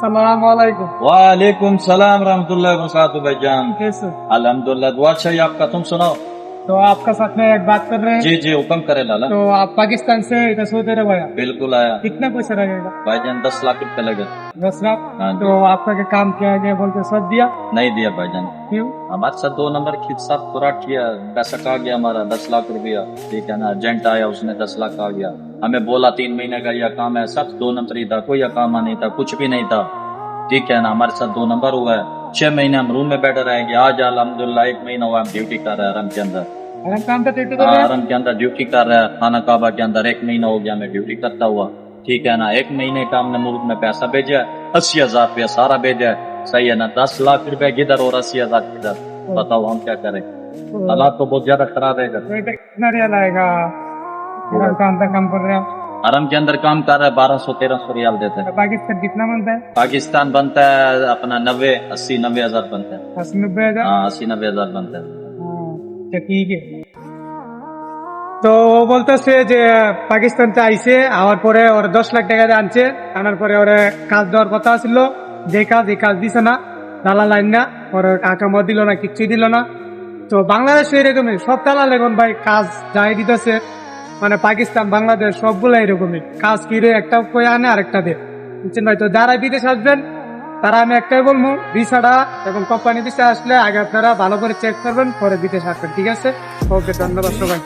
अस्सलाम वालेकुम। वालेकुम सलाम रहमतुल्लाहि व बरकातहू भाईजान। कैसे? अल्हम्दुलिल्लाह, दुआ चाहिए आपका, तुम सुनाओ। तो आपका साथ में एक बात कर रहे हैं। जी जी, हुक्म करे लाला। तो आप पाकिस्तान से इधर सऊदी अरब आया, बिल्कुल आया कितना पैसा लगेगा? भाईजान, 10 लाख रुपए लगे। 10 लाख। हाँ जी। तो आपका क्या काम किया गया बोलते सब दिया? नहीं दिया भाईजान, क्यों? हमारे साथ 2 नंबर की साथ पूरा किया, पैसा कहा गया हमारा 10 लाख रुपया। ठीक है ना, एजेंट आया, उसने 10 लाख कहा गया। हमें बोला 3 महीने का यह काम है, सब 2 नंबर ही था, कोई काम नहीं था, कुछ भी नहीं था। ठीक है ना, हमारे साथ 2 नंबर हुआ है। 6 महीने हम रूम में बैठे रहेंगे। आज अल्हम्दुलिल्लाह 1 महीना हुआ हम ड्यूटी कर रहे हैं हरम के अंदर। हरम काम का ड्यूटी कर रहे हैं? हरम के अंदर ड्यूटी कर रहा है, खाना काबा के अंदर 1 महीना हो गया मैं ड्यूटी करता हुआ। ठीक है ना, 1 महीने का हमने मुल्क में पैसा भेजा है, 80,000 रुपया सारा भेजा है। सही है ना, 10 लाख रुपया किधर और 80,000 किधर, बताओ हम क्या करें। हालात तो बहुत ज्यादा खराब है। तो इधर कितना रियाल आएगा? हरम काम का काम कर रहे हैं आप? हरम के अंदर काम कर रहा है, 1200-1300 रियाल देते हैं। तो पाकिस्तान कितना बनता है? पाकिस्तान बनता है अपना 90-80-90 हजार बनता है। 80-90 हजार। हाँ, 80-90 हजार बनता है। আচ্ছা ঠিক আছে। তো ও বলতেছে যে পাকিস্তান আইছে, আওয়ার পরে ওর 10 লাখ টাকা দিয়ে আনছে, আনার পরে ওরে কাজ দেওয়ার কথা ছিল, যে কাজ এই কাজ দিছে না, দালাল লাইন না, ওর আকামত দিল না, কিচ্ছুই দিল না। তো বাংলাদেশে এরকমই সব দালাল এখন ভাই কাজ যাই দিতেছে, মানে পাকিস্তান বাংলাদেশ সবগুলো এরকমই কাজ কিরে একটা কই আনে আরেকটা দে, বুঝছেন ভাই। তো যারা বিদেশ আসবেন তারা আমি একটাই বলবো, ভিসাটা এবং কোম্পানি ভিসা আসলে আগে আপনারা ভালো করে চেক করবেন, পরে বিদেশ আসবেন, ঠিক আছে? ওকে, ধন্যবাদ সবাই।